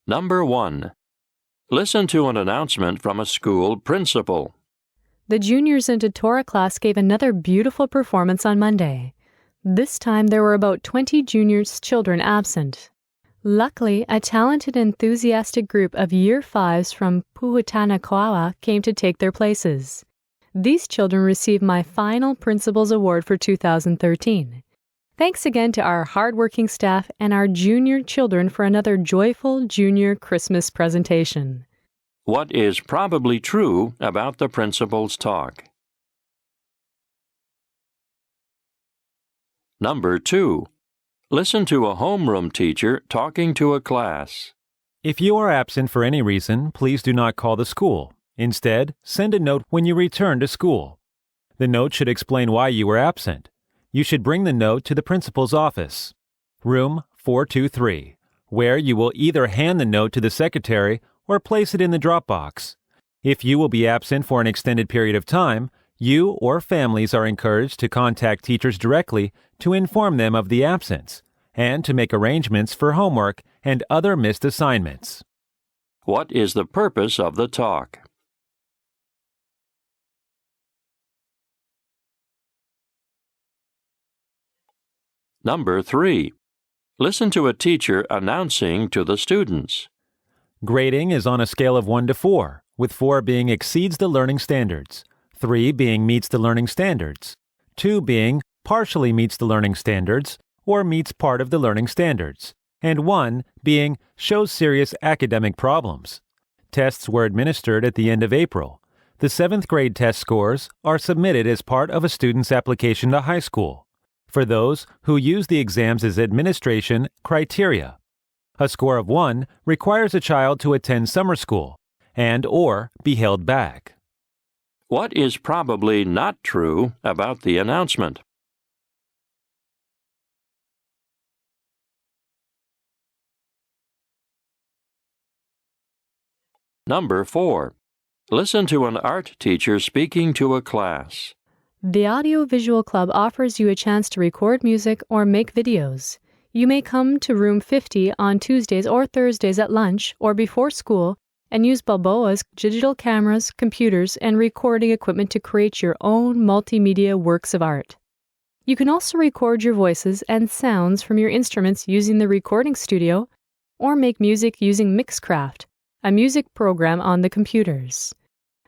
Number 1. Listen to an announcement from a school principal. The juniors into Torah class gave another beautiful performance on Monday. This time there were about 20 juniors' children absent. Luckily, a talented, enthusiastic group of Year 5s from Puhutanakoawa came to take their places. These children received my final Principal's Award for 2013. Thanks again to our hardworking staff and our junior children for another joyful junior Christmas presentation. What is probably true about the principal's talk? Number 2. Listen to a homeroom teacher talking to a class. If you are absent for any reason, please do not call the school. Instead, send a note when you return to school. The note should explain why you were absent. You should bring the note to the principal's office, room 423, where you will either hand the note to the secretary or place it in the drop box. If you will be absent for an extended period of time, you or families are encouraged to contact teachers directly to inform them of the absence and to make arrangements for homework and other missed assignments. What is the purpose of the talk? Number 3. Listen to a teacher announcing to the students. Grading is on a scale of 1 to 4, with 4 being exceeds the learning standards, 3 being meets the learning standards, 2 being partially meets the learning standards or meets part of the learning standards, and 1 being shows serious academic problems. Tests were administered at the end of April. The 7th grade test scores are submitted as part of a student's application to high school, for those who use the exams as administration criteria. A score of 1 requires a child to attend summer school and/or be held back. What is probably not true about the announcement? Number 4. Listen to an art teacher speaking to a class. The Audiovisual Club offers you a chance to record music or make videos. You may come to room 50 on Tuesdays or Thursdays at lunch or before school and use Balboa's digital cameras, computers, and recording equipment to create your own multimedia works of art. You can also record your voices and sounds from your instruments using the recording studio or make music using Mixcraft, a music program on the computers.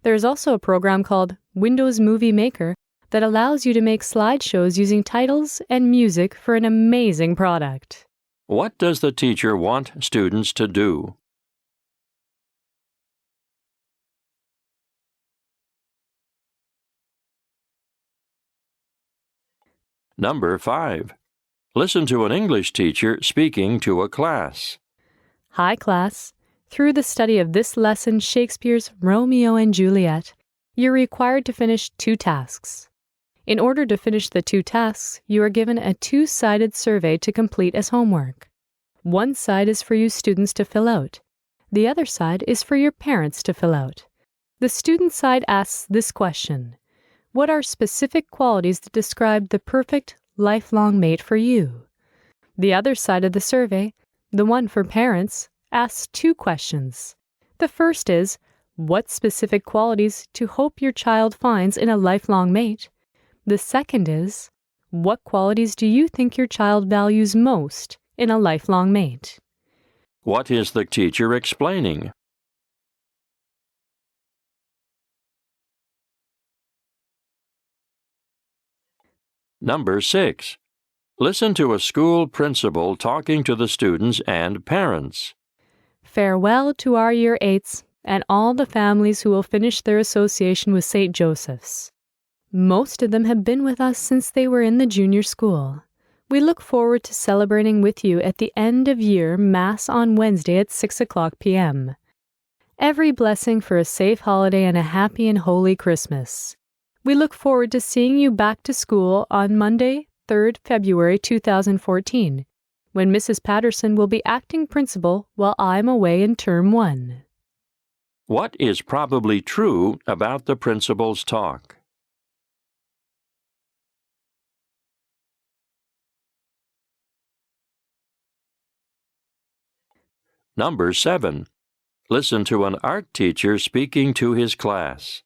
There is also a program called Windows Movie Maker that allows you to make slideshows using titles and music for an amazing product. What does the teacher want students to do? Number 5. Listen to an English teacher speaking to a class. Hi, class. Through the study of this lesson, Shakespeare's Romeo and Juliet, you're required to finish 2 tasks. In order to finish the 2 tasks, you are given a 2-sided survey to complete as homework. One side is for you students to fill out. The other side is for your parents to fill out. The student side asks this question: what are specific qualities that describe the perfect lifelong mate for you? The other side of the survey, the one for parents, asks 2 questions. The first is, what specific qualities to hope your child finds in a lifelong mate? The second is, what qualities do you think your child values most in a lifelong mate? What is the teacher explaining? Number 6. Listen to a school principal talking to the students and parents. Farewell to our Year 8s and all the families who will finish their association with St. Joseph's. Most of them have been with us since they were in the junior school. We look forward to celebrating with you at the end of year Mass on Wednesday at 6:00 p.m. Every blessing for a safe holiday and a happy and holy Christmas. We look forward to seeing you back to school on Monday, 3rd February 2014, when Mrs. Patterson will be acting principal while I'm away in Term 1. What is probably true about the principal's talk? Number 7. Listen to an art teacher speaking to his class.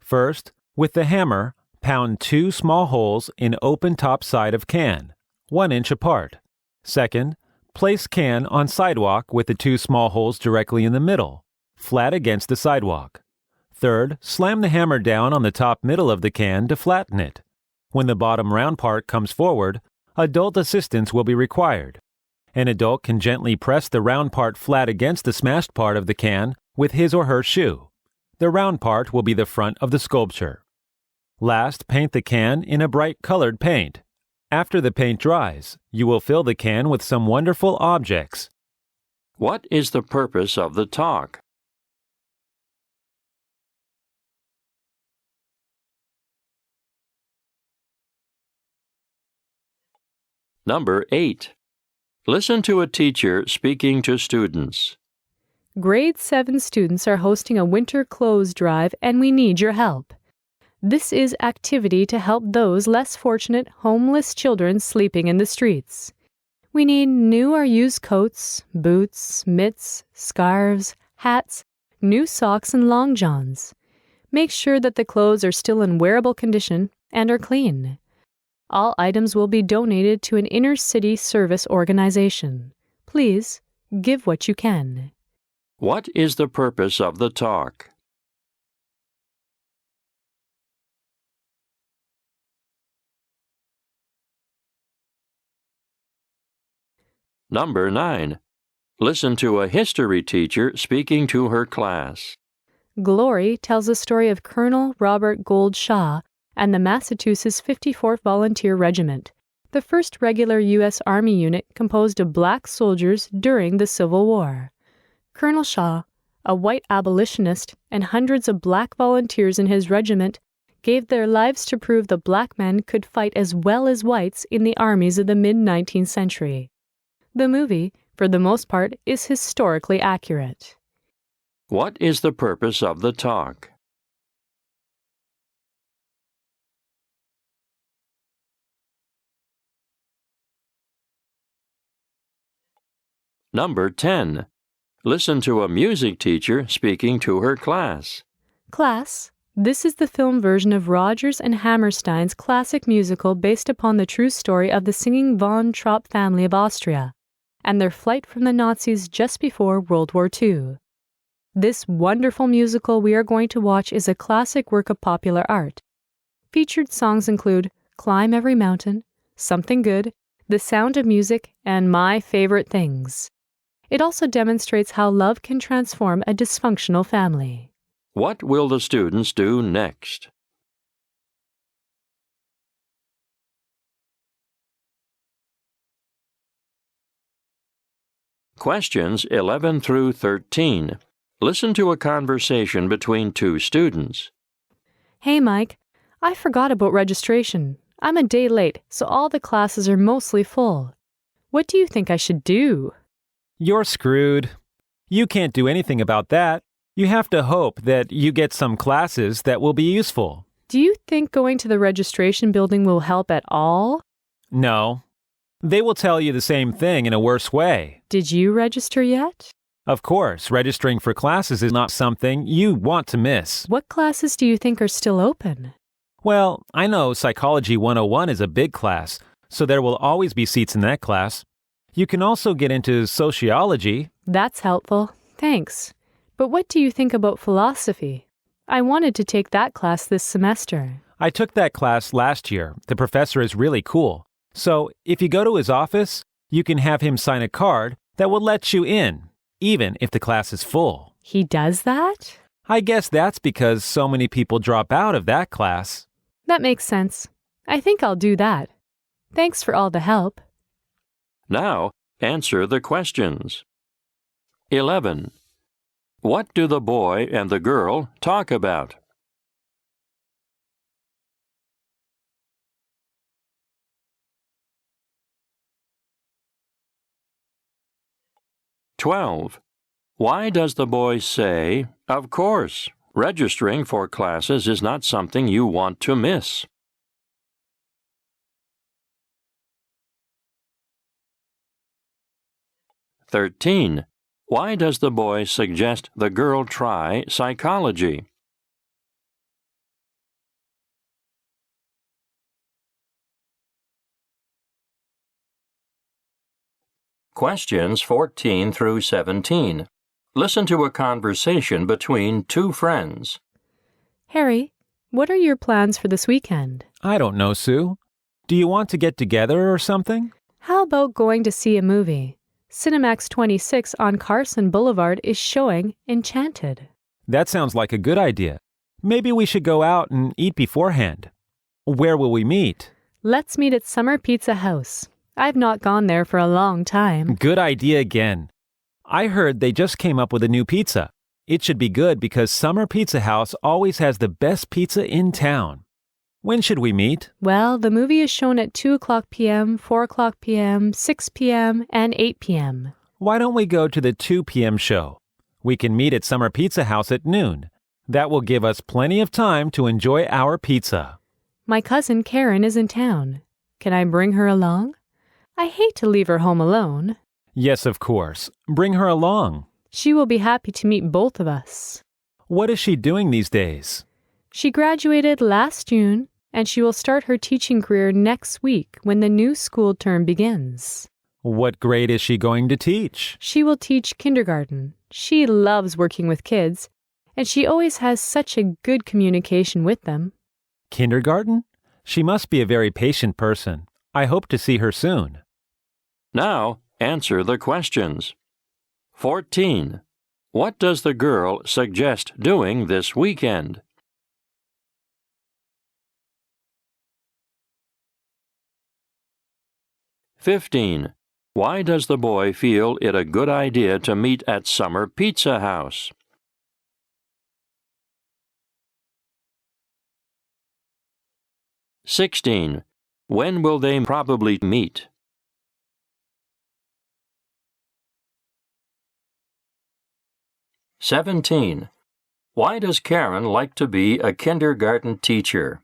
First, with the hammer, pound 2 small holes in open top side of can, 1 inch apart. Second, place can on sidewalk with the 2 small holes directly in the middle, flat against the sidewalk. Third, slam the hammer down on the top middle of the can to flatten it. When the bottom round part comes forward, adult assistance will be required. An adult can gently press the round part flat against the smashed part of the can with his or her shoe. The round part will be the front of the sculpture. Last, paint the can in a bright colored paint. After the paint dries, you will fill the can with some wonderful objects. What is the purpose of the talk? Number 8. Listen to a teacher speaking to students. Grade 7 students are hosting a winter clothes drive and we need your help. This is activity to help those less fortunate homeless children sleeping in the streets. We need new or used coats, boots, mitts, scarves, hats, new socks and long johns. Make sure that the clothes are still in wearable condition and are clean. All items will be donated to an inner-city service organization. Please, give what you can. What is the purpose of the talk? Number 9. Listen to a history teacher speaking to her class. Glory tells the story of Colonel Robert Gould Shaw and the Massachusetts 54th Volunteer Regiment, the first regular U.S. Army unit composed of black soldiers during the Civil War. Colonel Shaw, a white abolitionist, and hundreds of black volunteers in his regiment gave their lives to prove the black men could fight as well as whites in the armies of the mid-19th century. The movie, for the most part, is historically accurate. What is the purpose of the talk? Number 10. Listen to a music teacher speaking to her class. Class, this is the film version of Rodgers and Hammerstein's classic musical based upon the true story of the singing von Trapp family of Austria and their flight from the Nazis just before World War II. This wonderful musical we are going to watch is a classic work of popular art. Featured songs include Climb Every Mountain, Something Good, The Sound of Music, and My Favorite Things. It also demonstrates how love can transform a dysfunctional family. What will the students do next? Questions 11 through 13. Listen to a conversation between two students. Hey, Mike, I forgot about registration. I'm a day late, so all the classes are mostly full. What do you think I should do? You're screwed. You can't do anything about that. You have to hope that you get some classes that will be useful. Do you think going to the registration building will help at all? No. They will tell you the same thing in a worse way. Did you register yet? Of course, registering for classes is not something you want to miss. What classes do you think are still open? Well, I know Psychology 101 is a big class, so there will always be seats in that class. You can also get into sociology. That's helpful. Thanks. But what do you think about philosophy? I wanted to take that class this semester. I took that class last year. The professor is really cool. So if you go to his office, you can have him sign a card that will let you in, even if the class is full. He does that? I guess that's because so many people drop out of that class. That makes sense. I think I'll do that. Thanks for all the help. Now, answer the questions. 11. What do the boy and the girl talk about? "12. Why does the boy say, 'Of course, registering for classes is not something you want to miss'?" 13. Why does the boy suggest the girl try psychology? Questions 14 through 17. Listen to a conversation between two friends. Harry, what are your plans for this weekend? I don't know, Sue. Do you want to get together or something? How about going to see a movie? Cinemax 26 on Carson Boulevard is showing Enchanted. That sounds like a good idea. Maybe we should go out and eat beforehand. Where will we meet? Let's meet at Summer Pizza House. I've not gone there for a long time. Good idea again. I heard they just came up with a new pizza. It should be good because Summer Pizza House always has the best pizza in town. When should we meet? Well, the movie is shown at 2 o'clock p.m., 4 o'clock p.m., 6 p.m., and 8 p.m. Why don't we go to the 2 p.m. show? We can meet at Summer Pizza House at noon. That will give us plenty of time to enjoy our pizza. My cousin Karen is in town. Can I bring her along? I hate to leave her home alone. Yes, of course. Bring her along. She will be happy to meet both of us. What is she doing these days? She graduated last June, and she will start her teaching career next week when the new school term begins. What grade is she going to teach? She will teach kindergarten. She loves working with kids, and she always has such a good communication with them. Kindergarten? She must be a very patient person. I hope to see her soon. Now, answer the questions. 14. What does the girl suggest doing this weekend? 15. Why does the boy feel it a good idea to meet at Summer Pizza House? 16. When will they probably meet? 17. Why does Karen like to be a kindergarten teacher?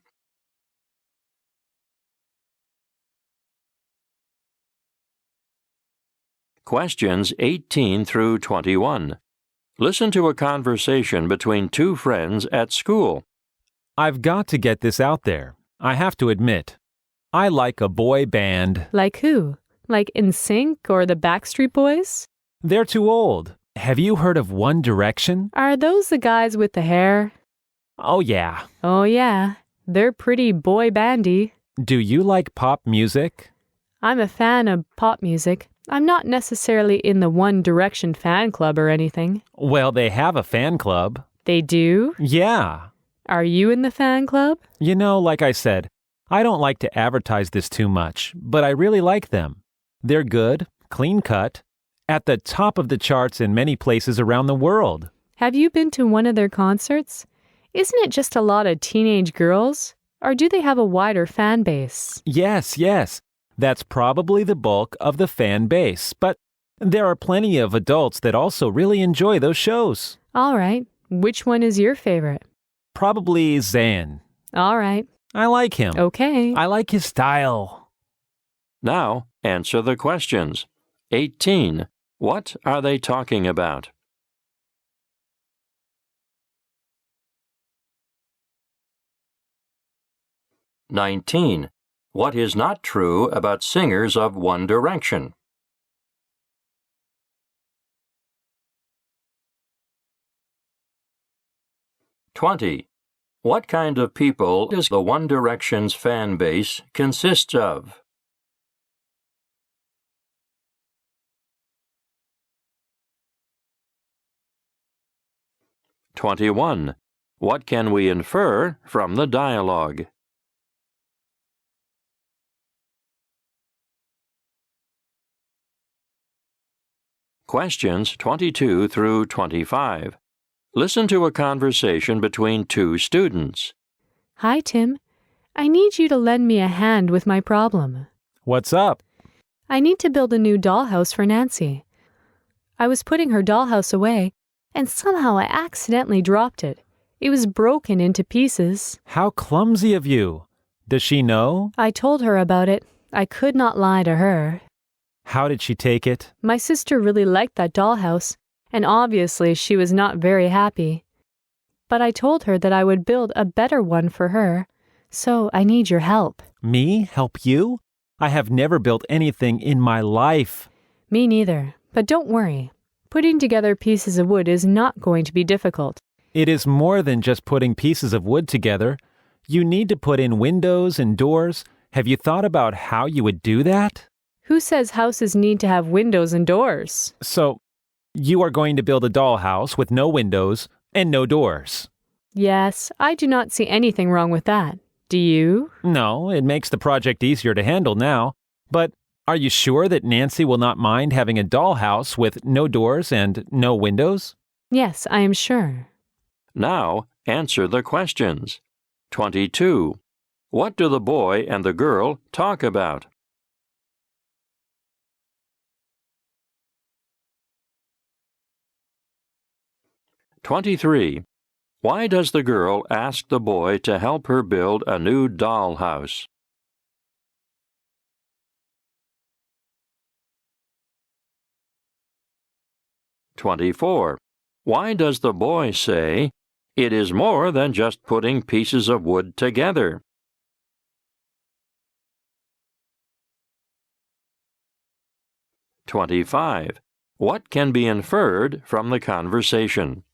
Questions 18 through 21. Listen to a conversation between two friends at school. I've got to get this out there. I have to admit, I like a boy band. Like who? Like NSYNC or the Backstreet Boys? They're too old. Have you heard of One Direction? Are those the guys with the hair? Oh, yeah. Oh, yeah. They're pretty boy bandy. Do you like pop music? I'm a fan of pop music. I'm not necessarily in the One Direction fan club or anything. Well, they have a fan club. They do? Yeah. Are you in the fan club? You know, like I said, I don't like to advertise this too much, but I really like them. They're good, clean cut, at the top of the charts in many places around the world. Have you been to one of their concerts? Isn't it just a lot of teenage girls? Or do they have a wider fan base? Yes. That's probably the bulk of the fan base, but there are plenty of adults that also really enjoy those shows. All right. Which one is your favorite? Probably Zayn. All right. I like him. Okay. I like his style. Now, answer the questions. 18. What are they talking about? 19. What is not true about singers of One Direction? 20. What kind of people does the One Direction's fan base consist of? 21. What can we infer from the dialogue? Questions 22 through 25. Listen to a conversation between two students. Hi, Tim. I need you to lend me a hand with my problem. What's up? I need to build a new dollhouse for Nancy. I was putting her dollhouse away, and somehow I accidentally dropped it. It was broken into pieces. How clumsy of you. Does she know? I told her about it. I could not lie to her. How did she take it? My sister really liked that dollhouse, and obviously she was not very happy. But I told her that I would build a better one for her, so I need your help. Me? Help you? I have never built anything in my life. Me neither, but don't worry. Putting together pieces of wood is not going to be difficult. It is more than just putting pieces of wood together. You need to put in windows and doors. Have you thought about how you would do that? Who says houses need to have windows and doors? So, you are going to build a dollhouse with no windows and no doors. Yes, I do not see anything wrong with that. Do you? No, it makes the project easier to handle now. But are you sure that Nancy will not mind having a dollhouse with no doors and no windows? Yes, I am sure. Now, answer the questions. 22. What do the boy and the girl talk about? 23. Why does the girl ask the boy to help her build a new dollhouse? 24. Why does the boy say, "It is more than just putting pieces of wood together"? 25. What can be inferred from the conversation?